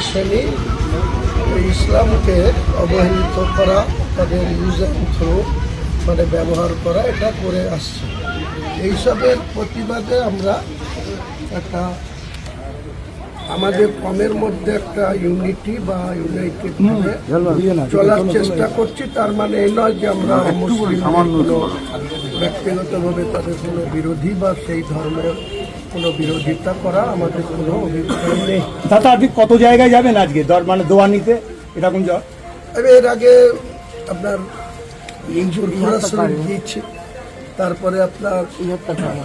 শ্রেণী ইসলামকে অবহেলিত করা, তাদের ইউজ অ্যান্ড থ্রো মানে ব্যবহার করা, এটা করে আসছে। এইসবের প্রতিবাদে আমরা একটা আমাদের কমের মধ্যে একটা ইউনিটি বা ইউনাইটেড চলার চেষ্টা করছি। তার মানে এই নয় যে আমরা মুসলিম ব্যক্তিগতভাবে তাদের কোনো বিরোধী বা সেই ধর্মের কোনো বিরোধিতা করা আমাদের কোনো অভিপ্রায় নেই। দাদা আপনি কত জায়গায় যাবেন আজকে মানে দোয়ানিতে এরকম যাওয়া? আমি এর আগে আপনার গিয়েছি, তারপরে আপনার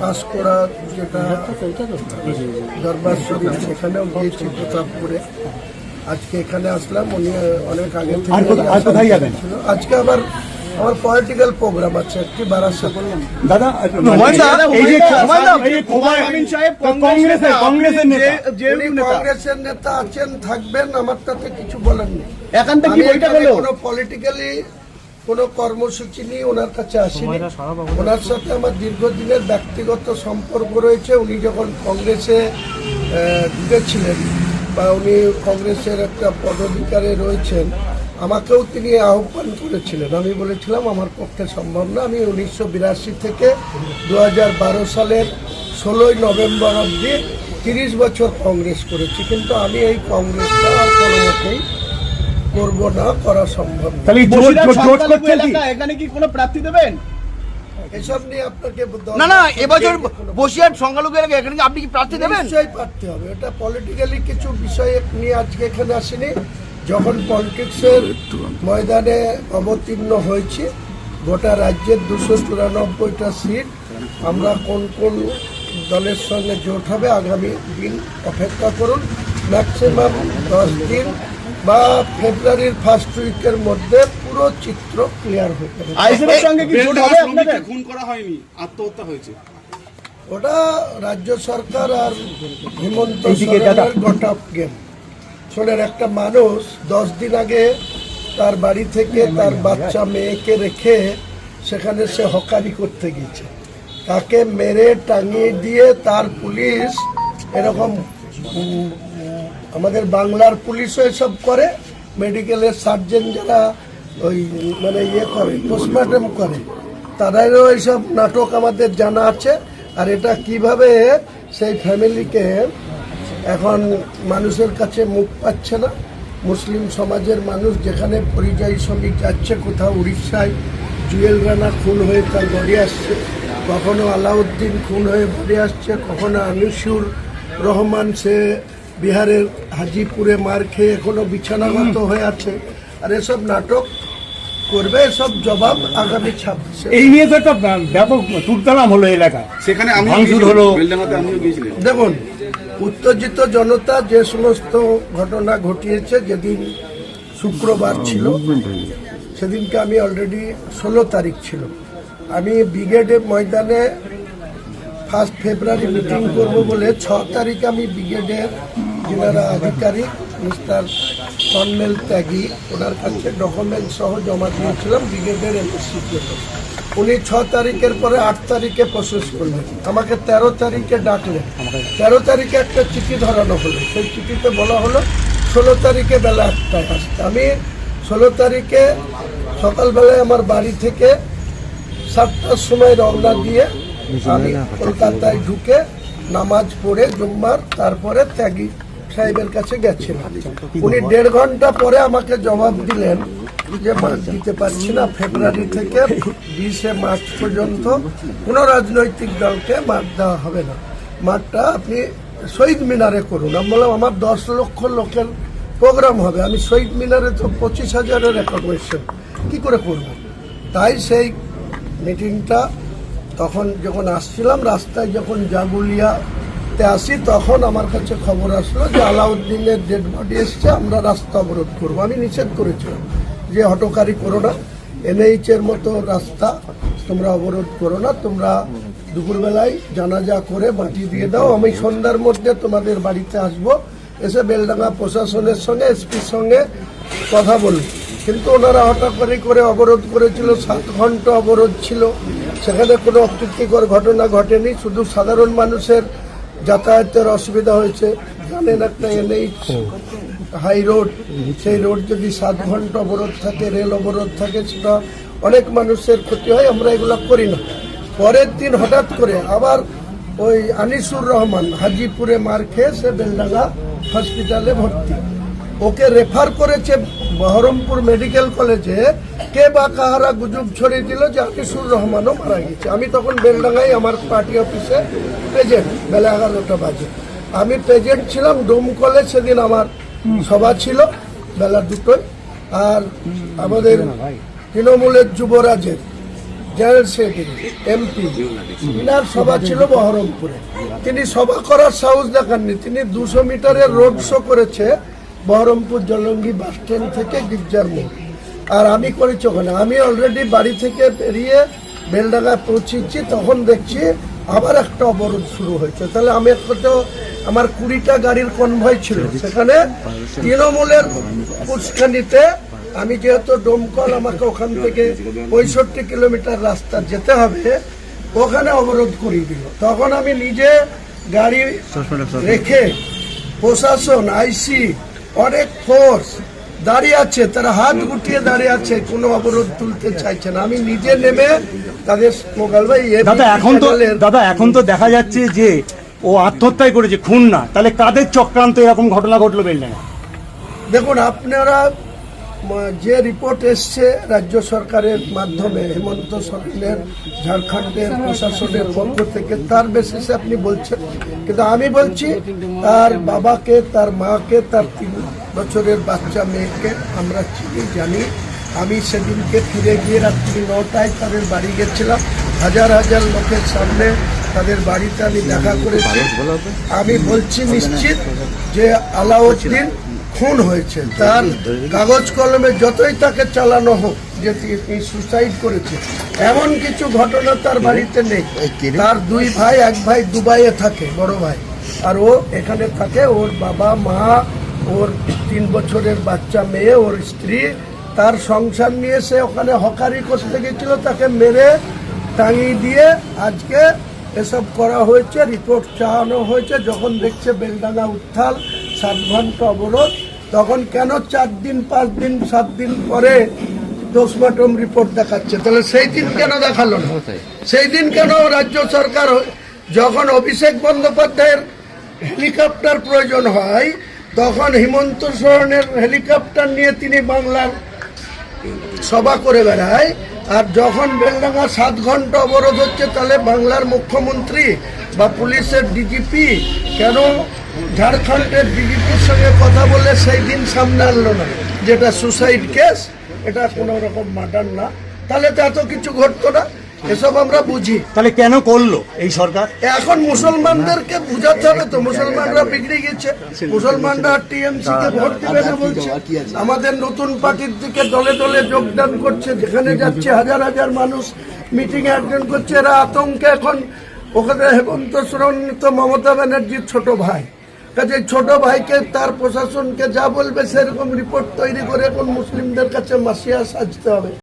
কাঁচকড়া যেটা দরবার শরীফ সেখানেও গিয়েছি প্রতাপপুরে। আজকে এখানে আসলাম, উনি অনেক আগে থেকে ছিল। আজকে আবার আমার পলিটিক্যাল প্রোগ্রাম আছে একটি বারাসাত। দাদা কংগ্রেসের নেতা আছেন, থাকবেন, আমার তাতে কিছু বলার নেই। কোনো পলিটিক্যালি কোনো কর্মসূচি নিয়ে ওনার কাছে আসিনি। ওনার সাথে আমার দীর্ঘদিনের ব্যক্তিগত সম্পর্ক রয়েছে। উনি যখন কংগ্রেসে ঢুকেছিলেন বা উনি কংগ্রেসের একটা পদাধিকারে রয়েছেন, আমাকেও তিনি আহ্বান করেছিলেন। আমি বলেছিলাম আমার পক্ষে সম্ভব না। আমি 1982 থেকে 2012 সালের 16ই নভেম্বর অবধি 30 বছর কংগ্রেস করেছি, কিন্তু আমি এই কংগ্রেসটা কোনো মতেই করবো না, করা সম্ভব না। এখানে কি কোনো প্রার্থী দেবেন? এসব নিয়ে আপনাকে না এবছর বসিরহাট সংখ্যালঘু এলাকা এখানে আপনি কি প্রার্থী দেবেন? নিশ্চয়ই প্রার্থী হবে। এটা পলিটিক্যালি কিছু বিষয় নিয়ে আজকে এখানে আসিনি। যখন পলিটিক্সের ময়দানে অবতীর্ণ হয়েছি, গোটা রাজ্যের 294টা সিট, আমরা কোন কোন দলের সঙ্গে জোট হবে আগামী দিন অপেক্ষা করুন। ম্যাক্সিমাম 10 দিন বা ফেব্রুয়ারির ফার্স্ট উইকের মধ্যে পুরো চিত্র ক্লিয়ার হয়ে যাবে। আইএসএফের সঙ্গে কি জোট হবে আপনাদের? খুন করা হয়নি, আত্মহত্যা হয়েছে। ওটা রাজ্য সরকার আর হিমন্ত সরেনের গট অফ গেম। শোনেন, একটা মানুষ 10 দিন আগে তার বাড়ি থেকে তার বাচ্চা মেয়েকে রেখে সেখানে সে হকারি করতে গিয়েছে, তাকে মেরে টাঙিয়ে দিয়ে তার পুলিশ এরকম, আমাদের বাংলার পুলিশও এসব করে, মেডিকেলের সার্জেন যারা ওই মানে করে পোস্টমর্টম করে, তাদেরও এইসব নাটক আমাদের জানা আছে। আর এটা কিভাবে সেই ফ্যামিলিকে এখন মানুষের কাছে মুখ পাচ্ছে না। মুসলিম সমাজের মানুষ যেখানে পরিযায়ী শ্রমিক যাচ্ছে, কোথাও উড়িষ্যায় জুয়েল রানা খুন হয়ে তার বাড়ি আসছে, কখনো আলাউদ্দিন খুন হয়ে বাড়ি আসছে, কখনো আনিসুর রহমান সে বিহারের হাজিপুরে মার খেয়ে এখনো বিছানাগত হয়ে আছে। আর এসব নাটক করবে, এসব জবাব আগামী 26। এই নিয়ে তো একটা ব্যাপক তুলতালাম হলো এলাকা, সেখানে আমি হলো। আমিও গিয়েছিলাম। দেখুন, উত্তেজিত জনতা যে সমস্ত ঘটনা ঘটিয়েছে, যেদিন শুক্রবার ছিল সেদিনকে আমি অলরেডি 16 তারিখ ছিল, আমি ব্রিগেডে ময়দানে 1 ফেব্রুয়ারি মিটিং করব বলে 6 তারিখ আমি ব্রিগেডের যিনারা আধিকারিক মিস্টার কর্নেল ত্যাগী, ওনার কাছে ডকুমেন্ট সহ জমা দিয়েছিলাম ব্রিগেডের এমএসসির জন্য। উনি 6 তারিখের পরে 8 তারিখে প্রসেস করলেন, আমাকে 13 তারিখে ডাকলেন। 13 তারিখে একটা চিঠি ধরানো হলো, সেই চিঠিতে বলা হলো 16 তারিখে বেলা 1টায় আসতে। আমি 16 তারিখে সকালবেলায় আমার বাড়ি থেকে 7টার সময় রওনা দিয়ে আমি কলকাতায় ঢুকে নামাজ পড়ে জুম্মার, তারপরে ত্যাগী সাহেবের কাছে গেছিলাম। উনি 1.5 ঘন্টা পরে আমাকে জবাব দিলেন যে মাঠ দিতে পারছি না, ফেব্রুয়ারি থেকে 20 মার্চ পর্যন্ত কোনো রাজনৈতিক দলকে মাঠ দেওয়া হবে না, মাঠটা আপনি শহীদ মিনারে করুন। আমি বললাম আমার 10 লক্ষ লোকের প্রোগ্রাম হবে, আমি শহীদ মিনারে তো 25,000-এর রেকগনিশন কী করে করব। তাই সেই মিটিংটা তখন যখন আসছিলাম, রাস্তায় যখন জাগুলিয়াতে আসি, তখন আমার কাছে খবর আসলো যে আলাউদ্দিনের ডেড বডি এসছে, আমরা রাস্তা অবরোধ করবো। আমি নিষেধ করেছিলাম যে হটকারি করো না, NH-এর মতো রাস্তা তোমরা অবরোধ করো না, তোমরা দুপুরবেলায় জানাজা করে বাঁচিয়ে দিয়ে দাও, আমি সন্ধ্যার মধ্যে তোমাদের বাড়িতে আসবো, এসে বেলডাঙ্গা প্রশাসনের সঙ্গে এসপির সঙ্গে কথা বলবো। কিন্তু ওনারা হঠাৎ করে অবরোধ করেছিল, 7 ঘন্টা অবরোধ ছিল, সেখানে কোনো অপ্রীতিকর ঘটনা ঘটেনি, শুধু সাধারণ মানুষের যাতায়াতের অসুবিধা হয়েছে। জানেন একটা NH হাই রোড, সেই রোড যদি 7 ঘন্টা অবরোধ থাকে, রেল অবরোধ থাকে, সেটা অনেক মানুষের ক্ষতি হয়। আমরা এগুলো করি না। পরের দিন হঠাৎ করে আবার ওই আনিসুর রহমান হাজিপুরে মার খেয়ে সে বেলডাঙ্গা হসপিটালে ভর্তি, ওকে রেফার করেছে বহরমপুর মেডিকেল কলেজে। কে বা কাহারা গুজব ছড়িয়ে দিল যে আনিসুর রহমানও মারা গেছে। আমি তখন বেলডাঙ্গায় আমার পার্টি অফিসে প্রেজেন্ট, বেলা 11টা বাজে আমি প্রেজেন্ট ছিলাম। ডোমকলে সেদিন আমার সভা ছিল বেলা 2টোয়। আর আমাদের তৃণমূলের যুবরাজের জেনারেল সেক্রেটারি MP ইনার সভা ছিল বহরমপুরে। তিনি সভা করার সাহস দেখাননি, তিনি 200 মিটারের রোড শো করেছে বহরমপুর জলঙ্গি বাস স্ট্যান্ড থেকে গির্জার মোড়। আর আমি করেছি ওখানে। আমি অলরেডি বাড়ি থেকে বেরিয়ে বেলডাঙ্গায় পৌঁছেছি, তখন দেখছি আবার একটা অবরোধ শুরু হয়েছে। তাহলে আমি তো আমার 20টা গাড়ির কনভয় ছিল, সেখানে তৃণমূলের পুষ্কানিতে আমি যেহেতু ডোমকল, আমাকে ওখান থেকে 65 কিলোমিটার রাস্তা যেতে হবে, ওখানে অবরোধ করিয়ে দিল। তখন আমি নিজে গাড়ি রেখে প্রশাসন, IC, অনেক ফোর্স দাঁড়িয়ে আছে, তারা হাত গুটিয়ে দাঁড়িয়ে আছে, কোনো অবরোধ তুলতে চাইছে না। আমি নিজে নেমে তাদের মোবাইল ভাই দাদা এখন তো দেখা যাচ্ছে যে ও আত্মহত্যাই করেছে, খুন না। তাহলে কাদের চক্রান্ত এরকম ঘটনা ঘটলো বেলডাঙ্গা? দেখুন, আপনারা যে রিপোর্ট এসছে রাজ্য সরকারের মাধ্যমে, হেমন্ত সোরেনের ঝাড়খণ্ডের প্রশাসনের পক্ষ থেকে, তার বেসিসে আপনি বলছেন। কিন্তু আমি বলছি তার বাবাকে, তার মাকে, তার 3 বছরের বাচ্চা মেয়েকে আমরা চিনি, জানি। আমি সেদিনকে ফিরে গিয়ে রাত্রি 9টায় তাদের বাড়ি গেছিলাম। হাজার হাজার লোকের সামনে তাদের বাড়িতে আমি দেখা করেছি। আমি বলছি নিশ্চিত যে আলাউদ্দিন খুন হয়েছে। তার কাগজ কলমে যতই তাকে চালানো হোক যে তিনি সুসাইড করেছে, এমন কিছু ঘটনা তার বাড়িতে নেই। তার 2 ভাই, এক ভাই দুবাইয়ে থাকে, বড় ভাই, আর ও এখানে থাকে। ওর বাবা মা, ওর 3 বছরের বাচ্চা মেয়ে, ওর স্ত্রী, তার সংসার নিয়ে সে ওখানে হকারি করতে গেছিল, তাকে মেরে টাঙিয়ে দিয়ে আজকে এসব করা হয়েছে। রিপোর্ট চাওয়ানো হয়েছে। যখন দেখছে বেলডাঙ্গা উত্থাল, 7 ঘন্টা অবরোধ, তখন কেন 4 দিন 5 দিন 7 দিন পরে পোস্টমর্টম রিপোর্ট দেখাচ্ছে? তাহলে সেই দিন কেন দেখালো না? সেই দিন কেন রাজ্য সরকার, যখন অভিষেক বন্দ্যোপাধ্যায়ের হেলিকপ্টার প্রয়োজন হয়, তখন হেমন্ত সোরেনের হেলিকপ্টার নিয়ে তিনি বাংলার সভা করে বেড়ায়। আর যখন বেলডাঙ্গা 7 ঘন্টা অবরোধ হচ্ছে, তাহলে বাংলার মুখ্যমন্ত্রী বা পুলিশের DGP কেন ঝাড়খণ্ডের DGPর সঙ্গে কথা বলে সেই দিন সামনে আনলো না, যেটা সুসাইড কেস, এটা কোনো রকম মার্ডার না? তাহলে তো এত কিছু ঘটতো না। এসব আমরা বুঝি। তাহলে কেন করলো এই সরকার? এখন মুসলমানদেরকে বুঝাতে হবে তো, মুসলমানরা বিগড়ে গেছে। মুসলমানরা TMC কে ভোট দিবে না বলছে। আমাদের নতুন পার্টির দিকে দলে দলে যোগদান করছে, যেখানে যাচ্ছে হাজার হাজার মানুষ মিটিং অ্যাটেন্ড করছে। এরা আতঙ্কে এখন ওখানে হেমন্ত সোরেন তো মমতা ব্যানার্জির ছোট ভাই, কাজে ছোট ভাইকে তার প্রশাসনকে যা বলবে সেরকম রিপোর্ট তৈরি করে এখন মুসলিমদের কাছে মাসিয়া সাজতে হবে।